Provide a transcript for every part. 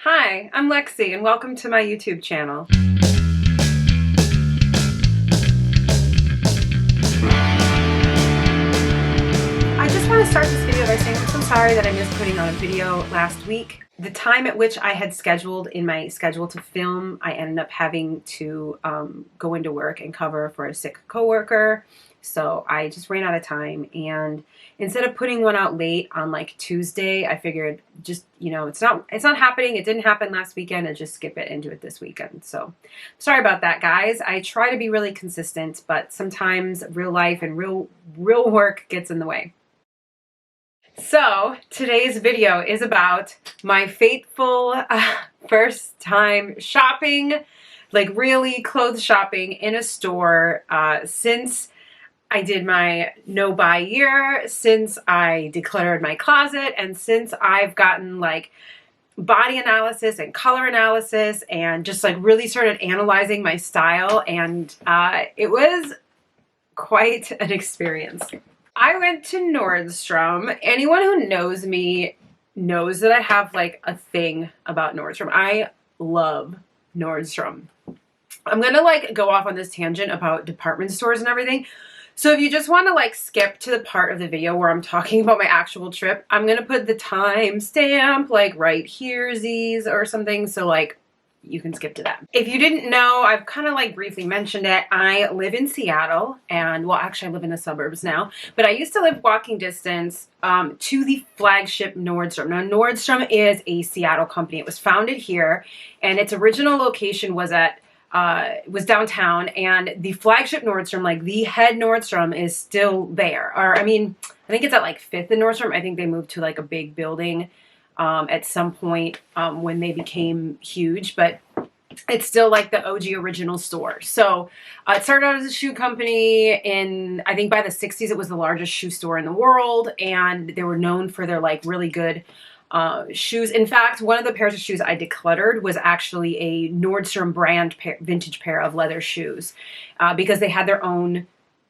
Hi, I'm Lexi and welcome to my YouTube channel. I just want to start this video by saying I'm so sorry that I missed putting on a video last week. The time at which I had scheduled in my schedule to film, I ended up having to go into work and cover for a sick coworker. So I just ran out of time, and instead of putting one out late on like Tuesday, I figured just, it's not happening. It didn't happen last weekend, and just skip it and do it this weekend. So sorry about that, guys. I try to be really consistent, but sometimes real life and real work gets in the way. So today's video is about my fateful first time shopping, like really clothes shopping in a store since I did my no buy year, since I decluttered my closet, and since I've gotten like body analysis and color analysis and just like really started analyzing my style, and it was quite an experience. I went to Nordstrom. Anyone who knows me knows that I have like a thing about Nordstrom. I love Nordstrom. I'm gonna like go off on this tangent about department stores and everything. So if you just want to like skip to the part of the video where I'm talking about my actual trip, I'm going to put the time stamp like right here, Z's or something. So like you can skip to that. If you didn't know, I've kind of like briefly mentioned it. I live in Seattle, and well, actually I live in the suburbs now, but I used to live walking distance to the flagship Nordstrom. Now Nordstrom is a Seattle company. It was founded here, and its original location was was downtown, and the flagship Nordstrom, like the head Nordstrom, is still there. Or I mean, I think it's at like 5th and Nordstrom. I think they moved to like a big building at some point when they became huge, but it's still like the OG original store. So it started out as a shoe company in, I think by the 60s, it was the largest shoe store in the world, and they were known for their like really good shoes. In fact, one of the pairs of shoes I decluttered was actually a Nordstrom brand vintage pair of leather shoes because they had their own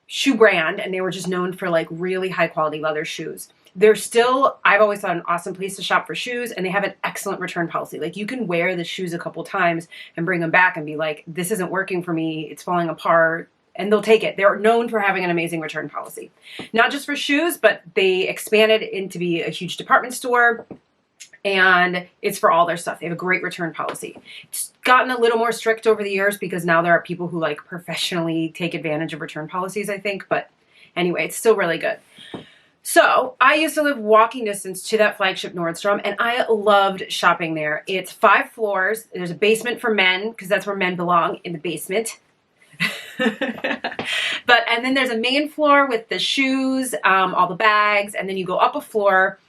shoe brand, and they were just known for like really high quality leather shoes. They're still, I've always thought, an awesome place to shop for shoes, and they have an excellent return policy. Like you can wear the shoes a couple times and bring them back and be like, this isn't working for me, it's falling apart, and they'll take it. They're known for having an amazing return policy. Not just for shoes, but they expanded into be a huge department store, and it's for all their stuff. They have a great return policy. It's gotten a little more strict over the years because now there are people who like professionally take advantage of return policies, I think. But anyway, it's still really good. So I used to live walking distance to that flagship Nordstrom, and I loved shopping there. It's 5 floors. There's a basement for men because that's where men belong, in the basement. And then there's a main floor with the shoes, all the bags, and then you go up a floor.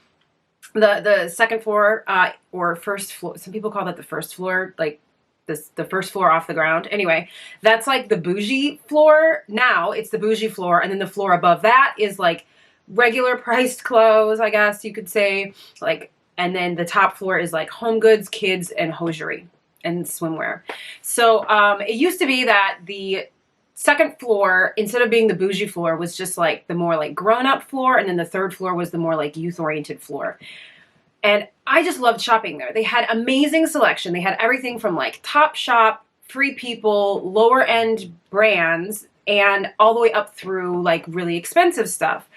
The second floor or first floor, some people call that the first floor, like the first floor off the ground. Anyway, that's like the bougie floor. Now it's the bougie floor, and then the floor above that is like regular priced clothes, I guess you could say, like, and then the top floor is like home goods, kids, and hosiery and swimwear. So it used to be that the second floor, instead of being the bougie floor, was just like the more like grown-up floor, and then the third floor was the more like youth-oriented floor. And I just loved shopping there. They had amazing selection. They had everything from like Topshop, Free People, lower end brands, and all the way up through like really expensive stuff.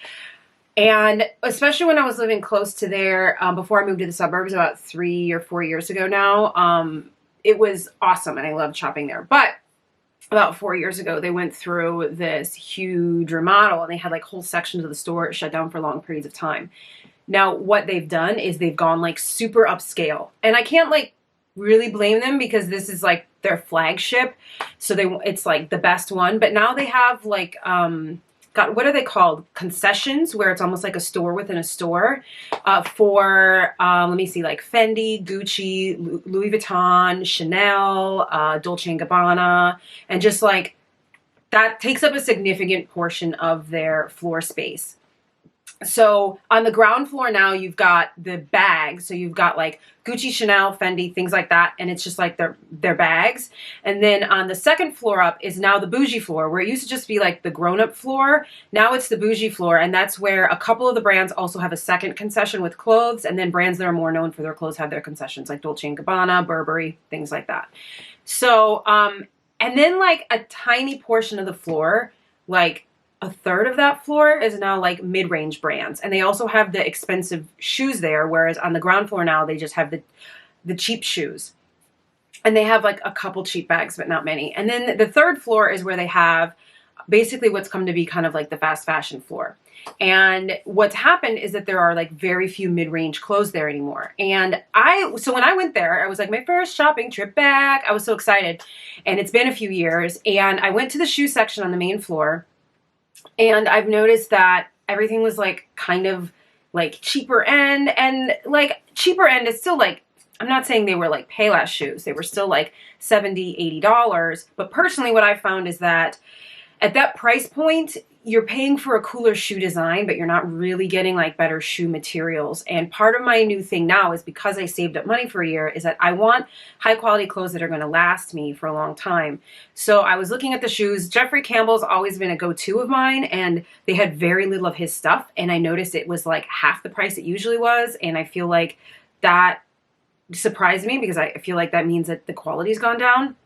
And especially when I was living close to there, before I moved to the suburbs about 3 or 4 years ago now, it was awesome, and I loved shopping there. But about 4 years ago, they went through this huge remodel, and they had like whole sections of the store shut down for long periods of time. Now, what they've done is they've gone like super upscale, and I can't like really blame them because this is like their flagship, so it's like the best one. But now they have like what are they called? Concessions, where it's almost like a store within a store for, let me see, like Fendi, Gucci, Louis Vuitton, Chanel, Dolce & Gabbana, and just like that takes up a significant portion of their floor space. So on the ground floor now, you've got the bags. So you've got like Gucci, Chanel, Fendi, things like that. And it's just like their bags. And then on the second floor up is now the bougie floor, where it used to just be like the grown-up floor. Now it's the bougie floor. And that's where a couple of the brands also have a second concession with clothes. And then brands that are more known for their clothes have their concessions, like Dolce & Gabbana, Burberry, things like that. So, and then like a tiny portion of the floor, like a third of that floor is now like mid-range brands. And they also have the expensive shoes there, whereas on the ground floor now they just have the cheap shoes. And they have like a couple cheap bags, but not many. And then the third floor is where they have basically what's come to be kind of like the fast fashion floor. And what's happened is that there are like very few mid-range clothes there anymore. And so when I went there, I was like, my first shopping trip back. I was so excited. And it's been a few years. And I went to the shoe section on the main floor. And I've noticed that everything was like kind of like cheaper end, and like cheaper end is still like, I'm not saying they were like Payless shoes. They were still like $70, $80. But personally, what I found is that at that price point, you're paying for a cooler shoe design, but you're not really getting like better shoe materials. And part of my new thing now is, because I saved up money for a year, is that I want high quality clothes that are going to last me for a long time. So I was looking at the shoes. Jeffrey Campbell's always been a go-to of mine, and they had very little of his stuff. And I noticed it was like half the price it usually was. And I feel like that surprised me, because I feel like that means that the quality's gone down.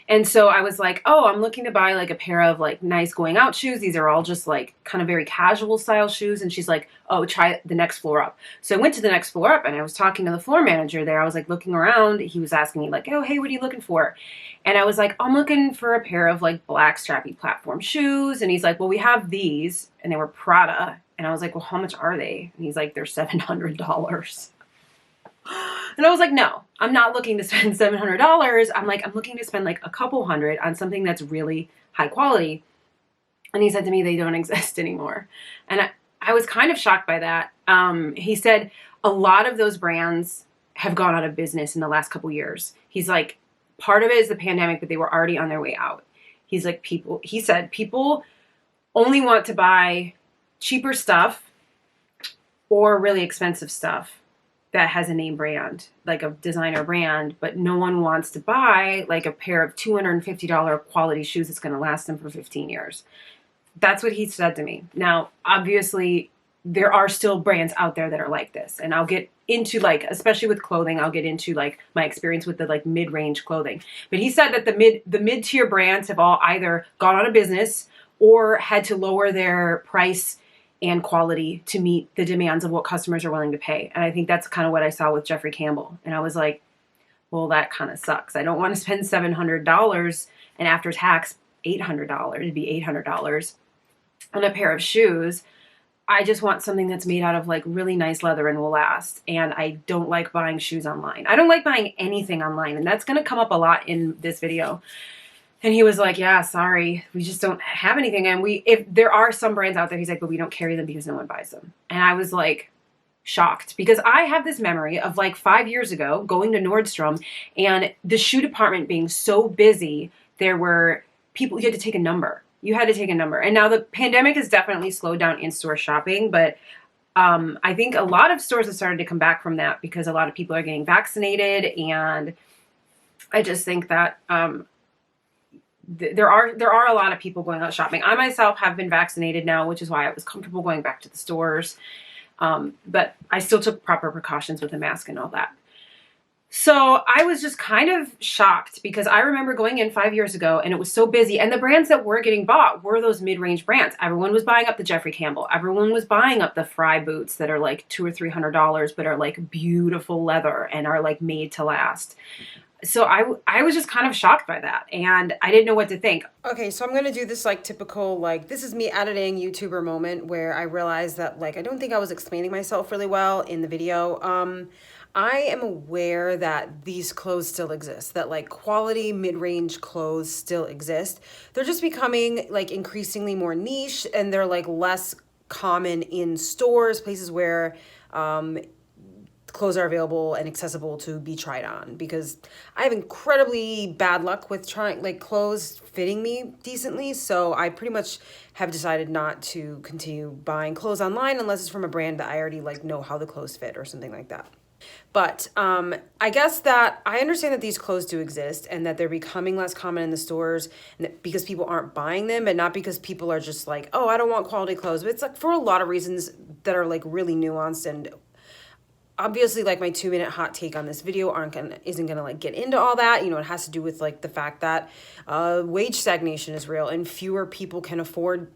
And so I was like, oh, I'm looking to buy like a pair of like nice going out shoes. These are all just like kind of very casual style shoes. And she's like, oh, try the next floor up. So I went to the next floor up, and I was talking to the floor manager there. I was like looking around. He was asking me like, oh, hey, what are you looking for? And I was like, I'm looking for a pair of like black strappy platform shoes. And he's like, well, we have these, and they were Prada. And I was like, well, how much are they? And he's like, they're $700. And I was like, no, I'm not looking to spend $700. I'm looking to spend like a couple hundred on something that's really high quality. And he said to me, they don't exist anymore. And I was kind of shocked by that. He said a lot of those brands have gone out of business in the last couple years. He's like, part of it is the pandemic, but they were already on their way out. He's like, he said people only want to buy cheaper stuff or really expensive stuff that has a name brand, like a designer brand, but no one wants to buy like a pair of $250 quality shoes that's going to last them for 15 years. That's what he said to me. Now, obviously, there are still brands out there that are like this. And I'll get into like, especially with clothing, I'll get into like my experience with the like mid-range clothing. But he said that the mid-tier brands have all either gone out of business or had to lower their price and quality to meet the demands of what customers are willing to pay. And I think that's kind of what I saw with Jeffrey Campbell. And I was like, well, that kind of sucks. I don't want to spend $700 and after tax, $800. It'd be $800 on a pair of shoes. I just want something that's made out of like really nice leather and will last. And I don't like buying shoes online. I don't like buying anything online. And that's going to come up a lot in this video. And he was like, yeah, sorry, we just don't have anything. And if there are some brands out there, he's like, but we don't carry them because no one buys them. And I was like shocked, because I have this memory of like 5 years ago going to Nordstrom and the shoe department being so busy. There were people, you had to take a number. You had to take a number. And now the pandemic has definitely slowed down in-store shopping, but I think a lot of stores have started to come back from that because a lot of people are getting vaccinated. And I just think that there are a lot of people going out shopping. I myself have been vaccinated now, which is why I was comfortable going back to the stores. But I still took proper precautions with the mask and all that. So I was just kind of shocked, because I remember going in 5 years ago and it was so busy. And the brands that were getting bought were those mid-range brands. Everyone was buying up the Jeffrey Campbell. Everyone was buying up the Fry boots that are like $200 or $300, but are like beautiful leather and are like made to last. So I was just kind of shocked by that, and I didn't know what to think. Okay, so I'm going to do this like typical, like, this is me editing YouTuber moment where I realized that like I don't think I was explaining myself really well in the video. I am aware that these clothes still exist, that like quality mid-range clothes still exist. They're just becoming like increasingly more niche, and they're like less common in stores, places where clothes are available and accessible to be tried on, because I have incredibly bad luck with trying like clothes fitting me decently. So I pretty much have decided not to continue buying clothes online unless it's from a brand that I already like know how the clothes fit or something like that. But I guess that I understand that these clothes do exist and that they're becoming less common in the stores, and because people aren't buying them, and not because people are just like, oh, I don't want quality clothes. But it's like for a lot of reasons that are like really nuanced. And obviously, like, my 2-minute hot take on this video isn't gonna like get into all that. You know, it has to do with like the fact that wage stagnation is real and fewer people can afford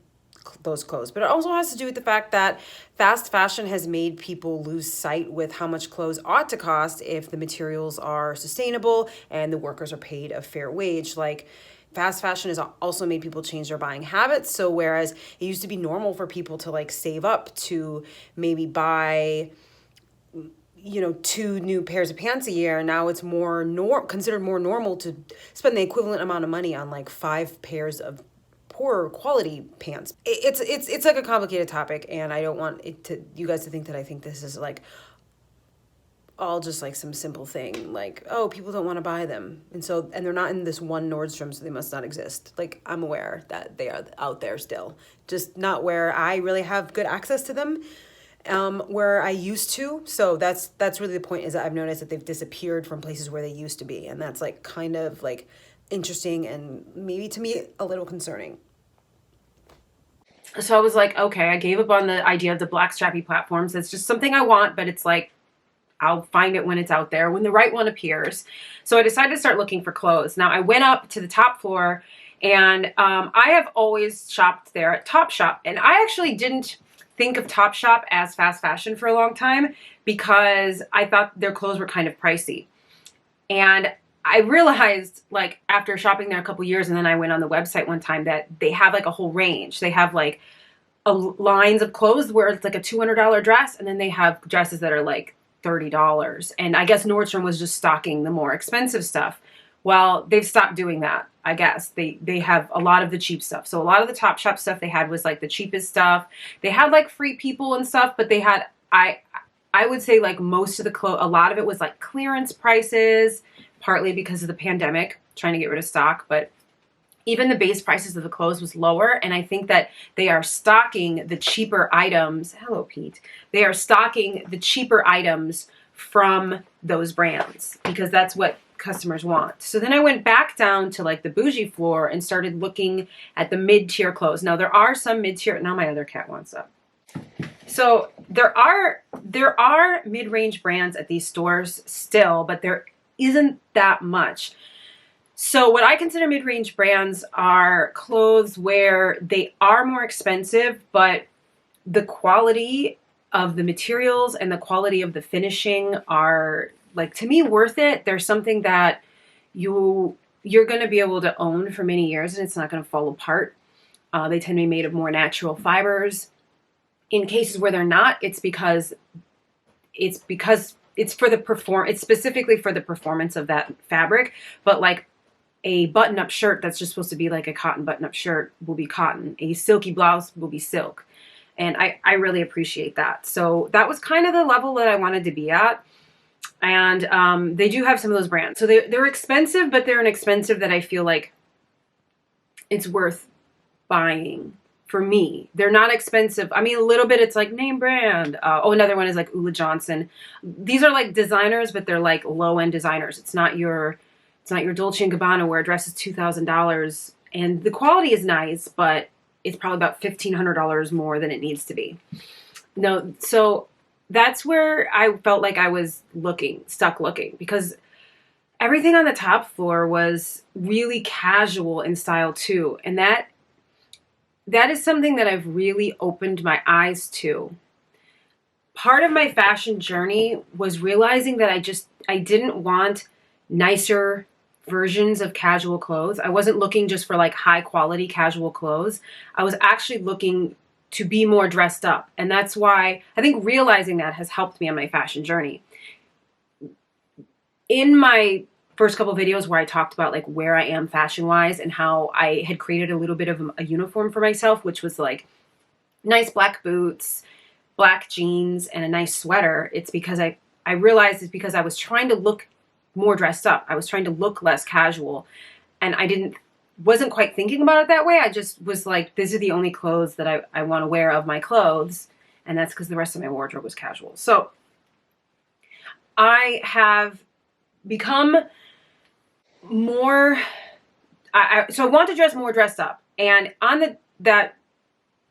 those clothes. But it also has to do with the fact that fast fashion has made people lose sight with how much clothes ought to cost if the materials are sustainable and the workers are paid a fair wage. Like, fast fashion has also made people change their buying habits. So whereas it used to be normal for people to like save up to maybe buy, you know, 2 new pairs of pants a year, now it's considered more normal to spend the equivalent amount of money on like 5 pairs of poor quality pants. It's like a complicated topic, and I don't want you guys to think that I think this is like all just like some simple thing, like, oh, people don't want to buy them, and they're not in this one Nordstrom, so they must not exist. Like, I'm aware that they are out there still, just not where I really have good access to them, where I used to. So that's really the point, is that I've noticed that they've disappeared from places where they used to be, and that's like kind of like interesting and maybe to me a little concerning. So I was like, okay, I gave up on the idea of the black strappy platforms. That's just something I want, but it's like, I'll find it when it's out there, when the right one appears. So I decided to start looking for clothes. Now I went up to the top floor, and I have always shopped there at Topshop. And I actually didn't think of Topshop as fast fashion for a long time because I thought their clothes were kind of pricey. And I realized, like, after shopping there a couple years, and then I went on the website one time, that they have like a whole range. They have like lines of clothes where it's like a $200 dress, and then they have dresses that are like $30. And I guess Nordstrom was just stocking the more expensive stuff. Well, they've stopped doing that. I guess they have a lot of the cheap stuff. So a lot of the Topshop stuff they had was like the cheapest stuff. They had like Free People and stuff, but they had, I would say like most of the clothes, a lot of it was like clearance prices, partly because of the pandemic, trying to get rid of stock, but even the base prices of the clothes was lower. And I think that they are stocking the cheaper items. Hello, Pete. They are stocking the cheaper items from those brands because that's what customers want. So then I went back down to like the bougie floor and started looking at the mid-tier clothes. Now there are some mid-tier, now my other cat wants up. So there are mid-range brands at these stores still, but there isn't that much. So what I consider mid-range brands are clothes where they are more expensive, but the quality of the materials and the quality of the finishing are, like, to me, worth it. There's something that you're going to be able to own for many years, and it's not going to fall apart. They tend to be made of more natural fibers. In cases where they're not, it's because it's for the it's specifically for the performance of that fabric. But like a button-up shirt that's just supposed to be like a cotton button-up shirt will be cotton. A silky blouse will be silk. And I really appreciate that. So that was kind of the level that I wanted to be at. And they do have some of those brands. So they're expensive, but they're inexpensive that I feel like it's worth buying for me. They're not expensive. I mean, a little bit, it's like name brand. Another one is like Ulla Johnson. These are like designers, but they're like low-end designers. It's not your Dolce & Gabbana where a dress is $2,000 and the quality is nice, but it's probably about $1,500 more than it needs to be. No, so that's where I felt like I was stuck looking, because everything on the top floor was really casual in style too. And that is something that I've really opened my eyes to. Part of my fashion journey was realizing that I didn't want nicer versions of casual clothes. I wasn't looking just for like high quality casual clothes. I was actually looking to be more dressed up. And that's why I think realizing that has helped me on my fashion journey. In my first couple videos where I talked about like where I am fashion wise and how I had created a little bit of a uniform for myself, which was like nice black boots, black jeans, and a nice sweater, it's because I I realized it's because I was trying to look more dressed up. I was trying to look less casual, and wasn't quite thinking about it that way. I just was like, these are the only clothes that I want to wear of my clothes, and that's because the rest of my wardrobe was casual. So I have become more, so I want to dress more dressed up, and on that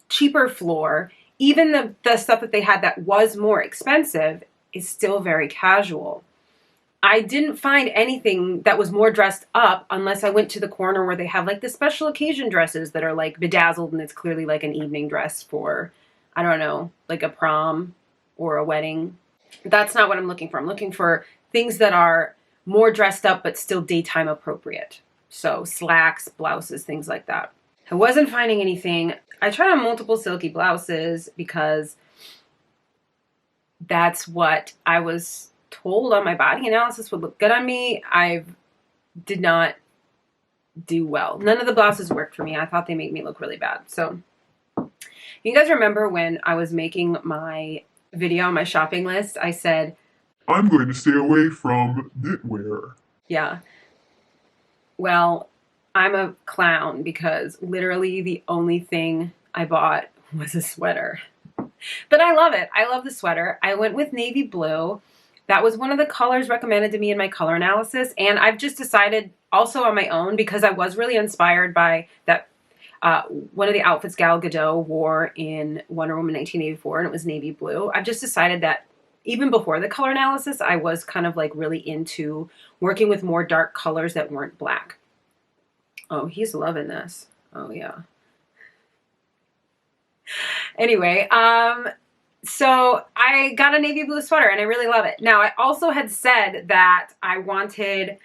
cheaper floor, even the stuff that they had that was more expensive is still very casual. I didn't find anything that was more dressed up unless I went to the corner where they have like the special occasion dresses that are like bedazzled and it's clearly like an evening dress for, I don't know, like a prom or a wedding. That's not what I'm looking for. I'm looking for things that are more dressed up but still daytime appropriate. So slacks, blouses, things like that. I wasn't finding anything. I tried on multiple silky blouses because that's what I was told on my body analysis would look good on me. I did not do well. None of the blouses worked for me. I thought they made me look really bad. So you guys remember when I was making my video, my shopping list, I said, I'm going to stay away from knitwear. Yeah. Well, I'm a clown because literally the only thing I bought was a sweater. But I love it. I love the sweater. I went with navy blue. That was one of the colors recommended to me in my color analysis. And I've just decided also on my own, because I was really inspired by that one of the outfits Gal Gadot wore in Wonder Woman 1984, and it was navy blue. I've just decided that even before the color analysis, I was kind of like really into working with more dark colors that weren't black. Oh, he's loving this. Oh, yeah. Anyway, so I got a navy blue sweater and I really love it. Now, I also had said that I wanted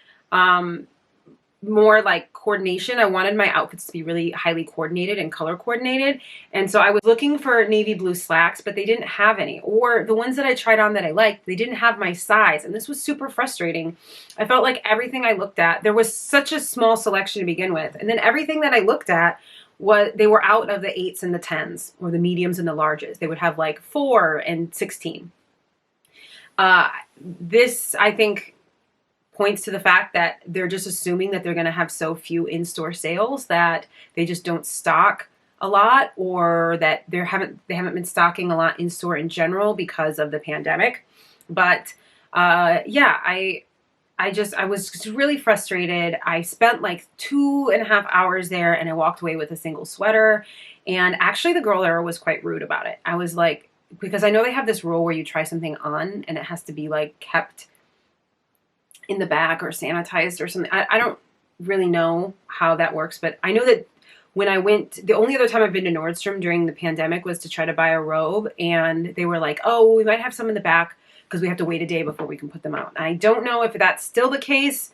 more like coordination. I wanted my outfits to be really highly coordinated and color coordinated. And so I was looking for navy blue slacks, but they didn't have any. Or the ones that I tried on that I liked, they didn't have my size. And this was super frustrating. I felt like everything I looked at, there was such a small selection to begin with. And then everything that I looked at, they were out of the 8s and the 10s, or the mediums and the larges. They would have like 4 and 16. This, I think, points to the fact that they're just assuming that they're going to have so few in-store sales that they just don't stock a lot, or that they haven't been stocking a lot in-store in general because of the pandemic. But yeah, I was just really frustrated. I spent like 2.5 hours there and I walked away with a single sweater. And actually the girl there was quite rude about it. I was like, because I know they have this rule where you try something on and it has to be like kept in the back or sanitized or something. I don't really know how that works, but I know that when I went, the only other time I've been to Nordstrom during the pandemic was to try to buy a robe, and they were like, oh, we might have some in the back because we have to wait a day before we can put them out. And I don't know if that's still the case,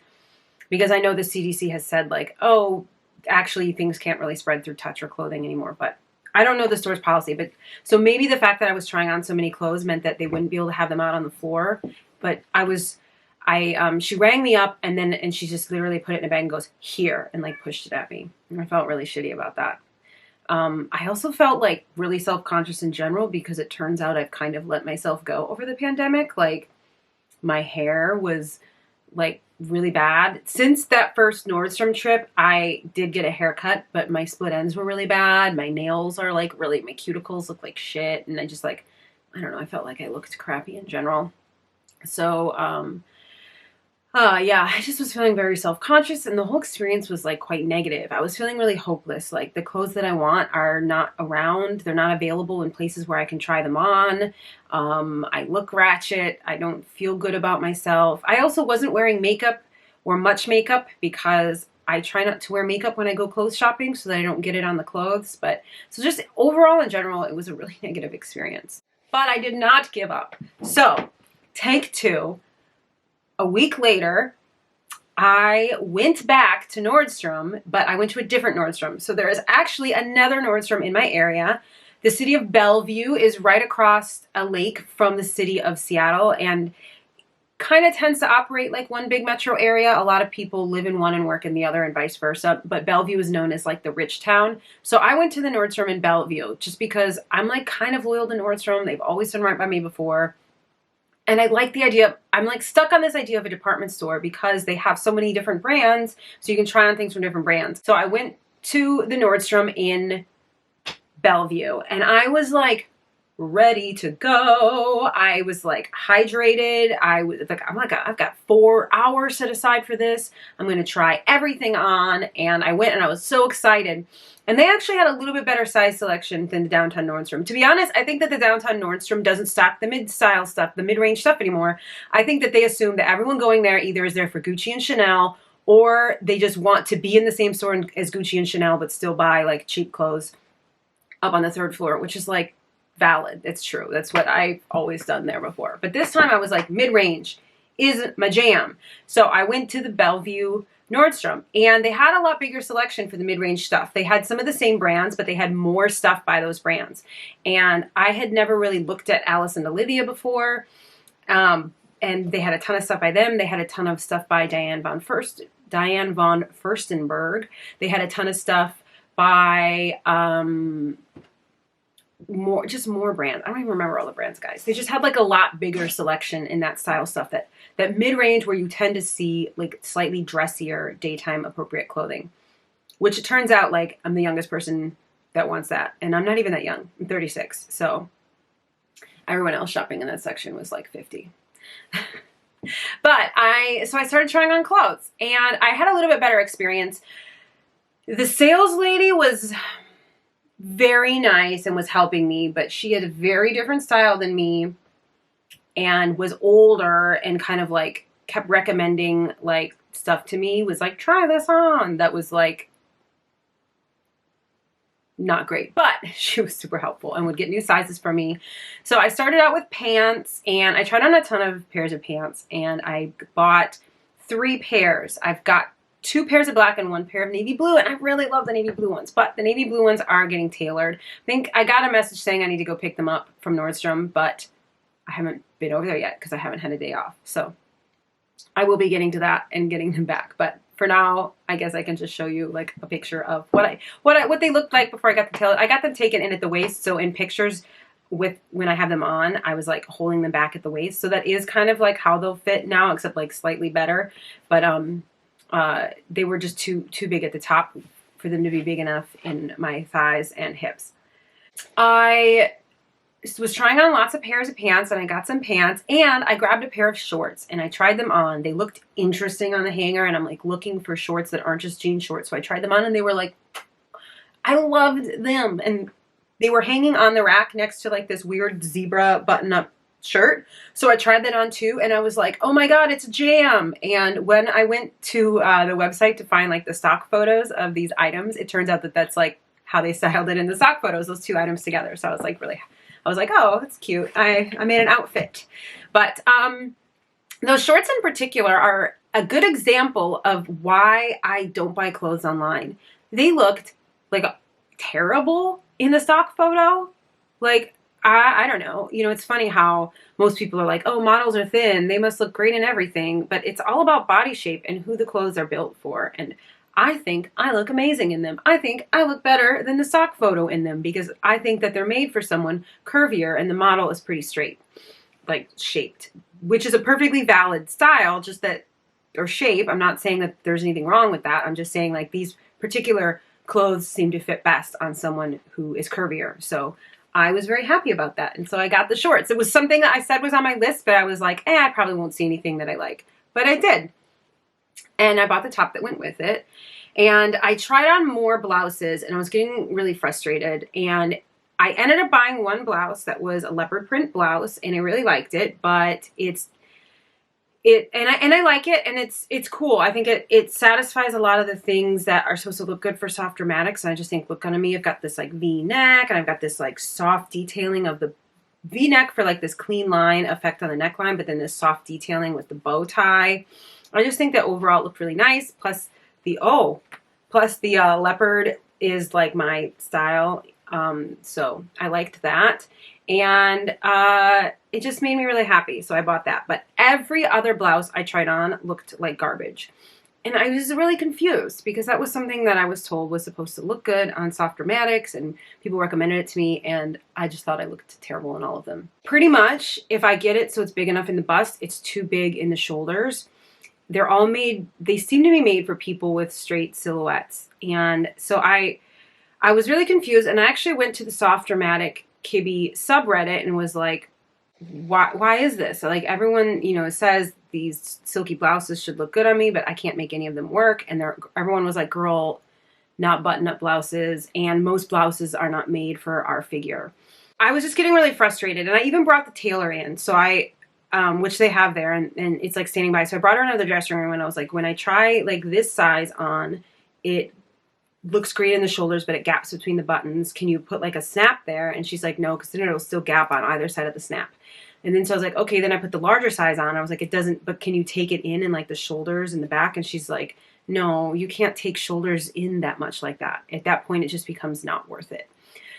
because I know the CDC has said like, oh, actually things can't really spread through touch or clothing anymore, but I don't know the store's policy. But so maybe the fact that I was trying on so many clothes meant that they wouldn't be able to have them out on the floor. But she rang me up and she just literally put it in a bag and goes, here, and like pushed it at me. And I felt really shitty about that. I also felt like really self-conscious in general, because it turns out I've kind of let myself go over the pandemic. Like my hair was like really bad. Since that first Nordstrom trip, I did get a haircut, but my split ends were really bad. My nails are like really, my cuticles look like shit. And I just like, I don't know, I felt like I looked crappy in general. So, yeah, I just was feeling very self-conscious, and the whole experience was like quite negative. I was feeling really hopeless. Like the clothes that I want are not around. They're not available in places where I can try them on. I look ratchet. I don't feel good about myself. I also wasn't wearing makeup or much makeup because I try not to wear makeup when I go clothes shopping so that I don't get it on the clothes. But so just overall in general, it was a really negative experience. But I did not give up. So take 2. A week later, I went back to Nordstrom, but I went to a different Nordstrom. So there is actually another Nordstrom in my area. The city of Bellevue is right across a lake from the city of Seattle, and kind of tends to operate like one big metro area. A lot of people live in one and work in the other, and vice versa. But Bellevue is known as like the rich town. So I went to the Nordstrom in Bellevue just because I'm like kind of loyal to Nordstrom. They've always done right by me before. And I like the idea, I'm like stuck on this idea of a department store because they have so many different brands, so you can try on things from different brands. So I went to the Nordstrom in Bellevue, and I was like ready to go. I was like hydrated. I was like, I've got 4 hours set aside for this. I'm going to try everything on. And I went and I was so excited. And they actually had a little bit better size selection than the downtown Nordstrom. To be honest, I think that the downtown Nordstrom doesn't stock the mid-style stuff, the mid-range stuff anymore. I think that they assume that everyone going there either is there for Gucci and Chanel, or they just want to be in the same store as Gucci and Chanel, but still buy like cheap clothes up on the 3rd floor, which is like valid. It's true. That's what I've always done there before. But this time I was like, mid-range isn't my jam. So I went to the Bellevue Nordstrom, and they had a lot bigger selection for the mid-range stuff. They had some of the same brands, but they had more stuff by those brands. And I had never really looked at Alice and Olivia before. And they had a ton of stuff by them. They had a ton of stuff by Diane von Furstenberg. They had a ton of stuff by more brands. I don't even remember all the brands, guys. They just had like a lot bigger selection in that style stuff, that mid-range where you tend to see like slightly dressier daytime appropriate clothing, which it turns out like I'm the youngest person that wants that. And I'm not even that young. I'm 36. So everyone else shopping in that section was like 50. But I started trying on clothes, and I had a little bit better experience. The sales lady was very nice and was helping me, but she had a very different style than me and was older and kind of like kept recommending like stuff to me, was like, try this on. That was like not great, but she was super helpful and would get new sizes for me. So I started out with pants, and I tried on a ton of pairs of pants, and I bought 3 pairs. I've got 2 pairs of black and 1 pair of navy blue, and I really love the navy blue ones, but the navy blue ones are getting tailored. I think I got a message saying I need to go pick them up from Nordstrom, but I haven't been over there yet because I haven't had a day off. So I will be getting to that and getting them back. But for now, I guess I can just show you like a picture of what they looked like before I got the tailored. I got them taken in at the waist, so in pictures when I have them on, I was like holding them back at the waist. So that is kind of like how they'll fit now, except like slightly better. But they were just too big at the top for them to be big enough in my thighs and hips. I was trying on lots of pairs of pants, and I got some pants, and I grabbed a pair of shorts, and I tried them on. They looked interesting on the hanger, and I'm like looking for shorts that aren't just jean shorts. So I tried them on, and they were like, I loved them. And they were hanging on the rack next to like this weird zebra button-up shirt. So I tried that on too, and I was like, oh my God, it's a jam. And when I went to the website to find like the stock photos of these items, it turns out that that's like how they styled it in the stock photos, those 2 items together. So I was like I was like, oh, that's cute. I made an outfit. But those shorts in particular are a good example of why I don't buy clothes online. They looked like terrible in the stock photo. Like, I don't know. You know, it's funny how most people are like, oh, models are thin. They must look great in everything. But it's all about body shape and who the clothes are built for. And I think I look amazing in them. I think I look better than the stock photo in them because I think that they're made for someone curvier and the model is pretty straight, like shaped, which is a perfectly valid style, just that, or shape. I'm not saying that there's anything wrong with that. I'm just saying like these particular clothes seem to fit best on someone who is curvier. So I was very happy about that. And so I got the shorts. It was something that I said was on my list, but I was like, I probably won't see anything that I like. But I did. And I bought the top that went with it. And I tried on more blouses, and I was getting really frustrated. And I ended up buying one blouse that was a leopard print blouse, and I really liked it, but I like it, and it's cool. I think it satisfies a lot of the things that are supposed to look good for soft dramatics, and I just think look good on me. I've got this like V-neck, and I've got this like soft detailing of the V-neck for like this clean line effect on the neckline, but then this soft detailing with the bow tie. I just think that overall it looked really nice. Plus the leopard is like my style, so I liked that. And it just made me really happy, so I bought that. But every other blouse I tried on looked like garbage. And I was really confused because that was something that I was told was supposed to look good on soft dramatics, and people recommended it to me, and I just thought I looked terrible in all of them. Pretty much, if I get it so it's big enough in the bust, it's too big in the shoulders. They're all made, they seem to be made for people with straight silhouettes. And so I was really confused, and I actually went to the soft dramatic Kibby subreddit and was like, why is this? Like, everyone, you know, says these silky blouses should look good on me, but I can't make any of them work. And everyone was like, girl, not button-up blouses, and most blouses are not made for our figure. I was just getting really frustrated, and I even brought the tailor in, so which they have there, and it's like standing by. So I brought her into the dressing room, and I was like, when I try like this size on, it looks great in the shoulders, but it gaps between the buttons. Can you put like a snap there? And she's like, no, because then it'll still gap on either side of the snap. And then so I was like, okay, then I put the larger size on. I was like, it doesn't, but can you take it in like the shoulders and the back? And she's like, no, you can't take shoulders in that much like that. At that point, it just becomes not worth it.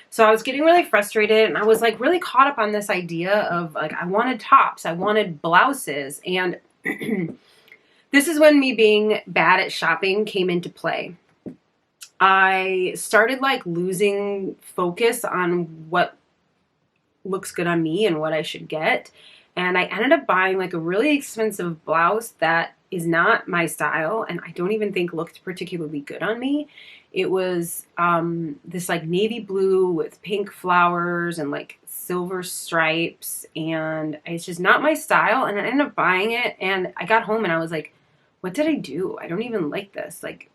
So I was getting really frustrated, and I was like really caught up on this idea of like, I wanted tops, I wanted blouses. And this is when me being bad at shopping came into play. I started like losing focus on what looks good on me and what I should get. And I ended up buying like a really expensive blouse that is not my style, and I don't even think looked particularly good on me. It was this like navy blue with pink flowers and like silver stripes, and it's just not my style. And I ended up buying it, and I got home and I was like, what did I do? I don't even like this. Like,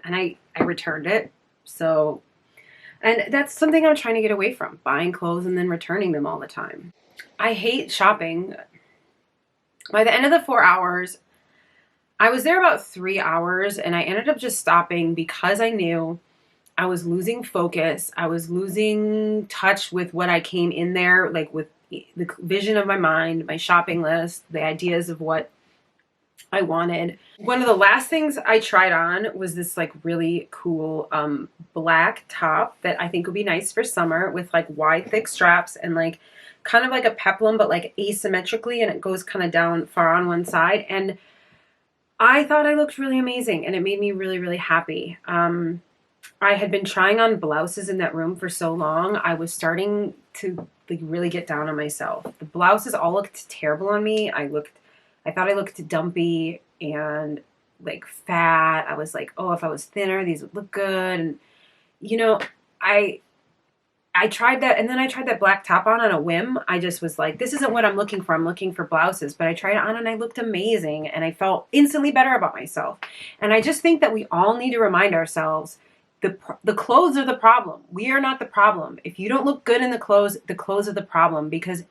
and I returned it. So, and that's something I'm trying to get away from, buying clothes and then returning them all the time. I hate shopping. By the end of the 4 hours, I was there about 3 hours, and I ended up just stopping because I knew I was losing focus. I was losing touch with what I came in there, like with the vision of my mind, my shopping list, the ideas of what I wanted. One of the last things I tried on was this like really cool black top that I think would be nice for summer, with like wide thick straps and like kind of like a peplum, but like asymmetrically, and it goes kind of down far on one side. And I thought I looked really amazing, and it made me really, really happy. I had been trying on blouses in that room for so long, I was starting to like really get down on myself. The blouses all looked terrible on me. I thought I looked dumpy and like fat. I was like, oh, if I was thinner, these would look good. And you know, I tried that, and then I tried that black top on a whim. I just was like, this isn't what I'm looking for. I'm looking for blouses. But I tried it on, and I looked amazing, and I felt instantly better about myself. And I just think that we all need to remind ourselves, the clothes are the problem. We are not the problem. If you don't look good in the clothes are the problem, because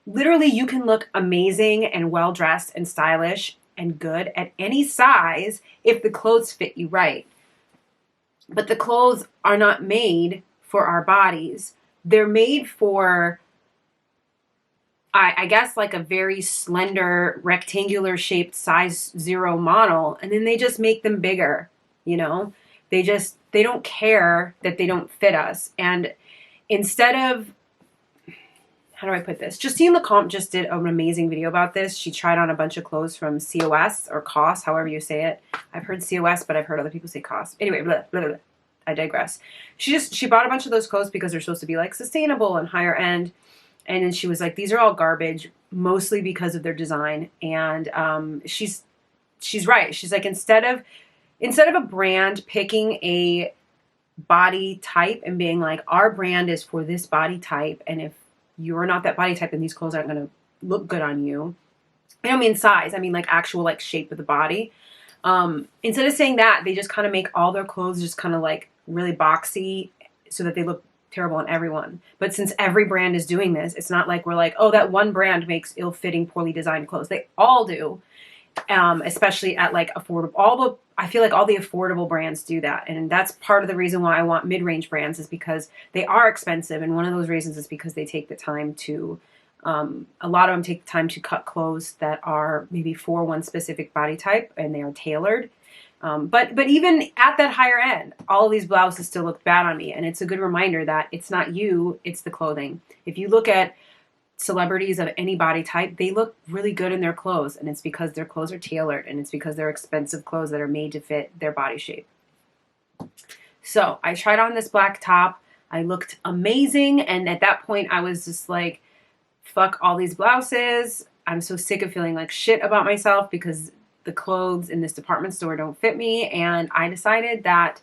literally you can look amazing and well-dressed and stylish and good at any size if the clothes fit you right. But the clothes are not made for our bodies. They're made for, I guess, like a very slender, rectangular shaped size 0 model, and then they just make them bigger, you know? They don't care that they don't fit us. And instead of, how do I put this? Justine Lecomte just did an amazing video about this. She tried on a bunch of clothes from COS or COS, however you say it. I've heard COS, but I've heard other people say COS. Anyway, blah, blah, blah. I digress. She bought a bunch of those clothes because they're supposed to be like sustainable and higher end. And then she was like, these are all garbage, mostly because of their design. And she's right. She's like, instead of a brand picking a body type and being like, our brand is for this body type, and if you're not that body type, then these clothes aren't going to look good on you. I don't mean size. I mean like actual like shape of the body. Instead of saying that, they just kind of make all their clothes just kind of like really boxy so that they look terrible on everyone. But since every brand is doing this, it's not like we're like, oh, that one brand makes ill-fitting, poorly designed clothes. They all do. Especially at like affordable, I feel like all the affordable brands do that. And that's part of the reason why I want mid-range brands, is because they are expensive. And one of those reasons is because they take the time to, a lot of them take the time to cut clothes that are maybe for one specific body type, and they are tailored. But even at that higher end, all of these blouses still look bad on me. And it's a good reminder that it's not you, it's the clothing. If you look at celebrities of any body type, they look really good in their clothes, and it's because their clothes are tailored, and it's because they're expensive clothes that are made to fit their body shape. So I tried on this black top. I looked amazing, and at that point I was just like, fuck all these blouses. I'm so sick of feeling like shit about myself because the clothes in this department store don't fit me. And I decided that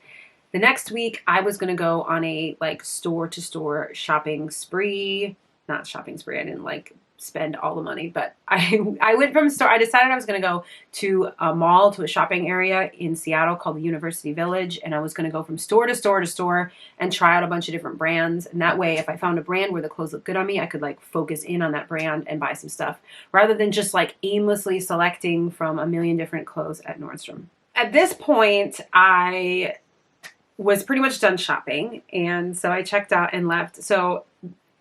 the next week I was going to go on a like store to store shopping spree. Not shopping spree. I didn't like spend all the money, but I went from store. I decided I was going to go to a mall, to a shopping area in Seattle called the University Village. And I was going to go from store to store to store and try out a bunch of different brands. And that way, if I found a brand where the clothes looked good on me, I could like focus in on that brand and buy some stuff rather than just like aimlessly selecting from a million different clothes at Nordstrom. At this point, I was pretty much done shopping. And so I checked out and left. So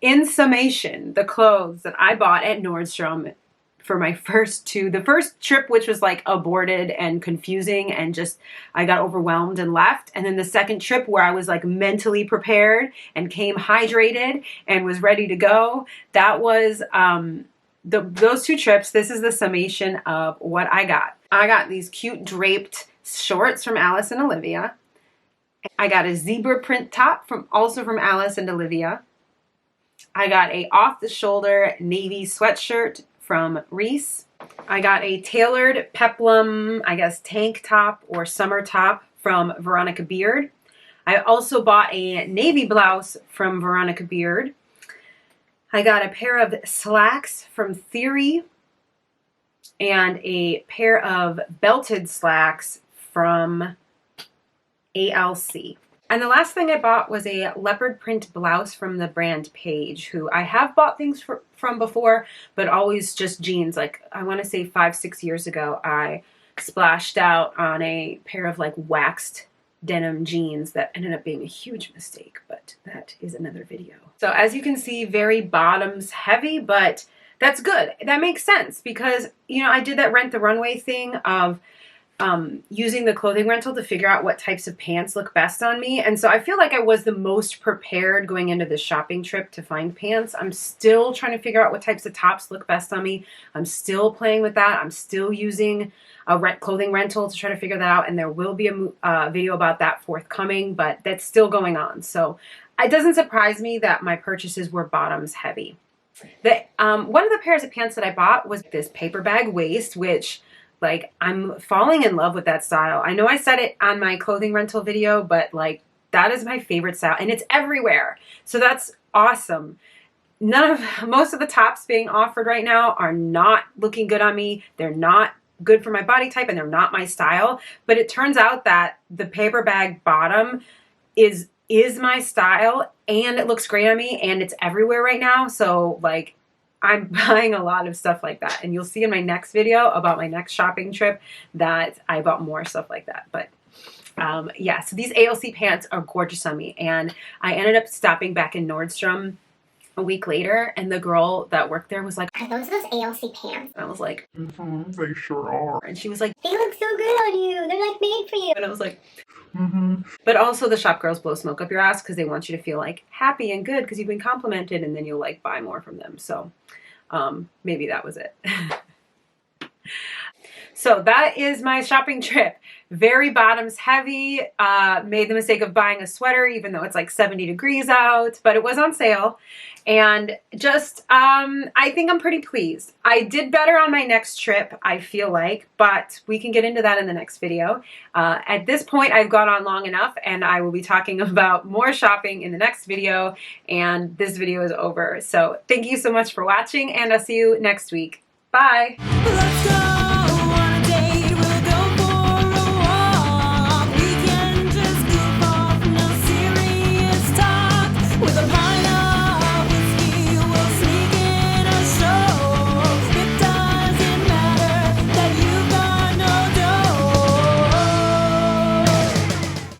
in summation, the clothes that I bought at Nordstrom for my the first trip, which was like aborted and confusing and just, I got overwhelmed and left. And then the second trip where I was like mentally prepared and came hydrated and was ready to go, that was those two trips. This is the summation of what I got. I got these cute draped shorts from Alice and Olivia. I got a zebra print top also from Alice and Olivia. I got a off-the-shoulder navy sweatshirt from Reese. I got a tailored peplum, I guess, tank top or summer top from Veronica Beard. I also bought a navy blouse from Veronica Beard. I got a pair of slacks from Theory and a pair of belted slacks from ALC. And the last thing I bought was a leopard print blouse from the brand Paige, who I have bought things from before, but always just jeans. Like, I want to say 5-6 years ago, I splashed out on a pair of like waxed denim jeans that ended up being a huge mistake, but that is another video. So as you can see, very bottoms heavy, but that's good. That makes sense because, you know, I did that Rent the Runway thing of using the clothing rental to figure out what types of pants look best on me. And so I feel like I was the most prepared going into this shopping trip to find pants. I'm still trying to figure out what types of tops look best on me. I'm still playing with that. I'm still using a clothing rental to try to figure that out. And there will be a video about that forthcoming, but that's still going on. So it doesn't surprise me that my purchases were bottoms heavy. One of the pairs of pants that I bought was this paper bag waist, which, like, I'm falling in love with that style. I know I said it on my clothing rental video, but like, that is my favorite style and it's everywhere. So that's awesome. Most of the tops being offered right now are not looking good on me. They're not good for my body type and they're not my style. But it turns out that the paper bag bottom is my style and it looks great on me and it's everywhere right now. So like, I'm buying a lot of stuff like that. And you'll see in my next video about my next shopping trip that I bought more stuff like that. But yeah, so these ALC pants are gorgeous on me. And I ended up stopping back in Nordstrom a week later. And the girl that worked there was like, "Are those ALC pants?" And I was like, they sure are. And she was like, "They look so good on you. They're like made for you." And I was like, But also the shop girls blow smoke up your ass because they want you to feel like happy and good because you've been complimented and then you'll like buy more from them. So maybe that was it. So that is my shopping trip. Very bottoms heavy. Made the mistake of buying a sweater even though it's like 70 degrees out, but it was on sale. And just, I think I'm pretty pleased. I did better on my next trip, I feel like, but we can get into that in the next video. At this point, I've gone on long enough and I will be talking about more shopping in the next video. And this video is over. So thank you so much for watching and I'll see you next week. Bye. Let's go!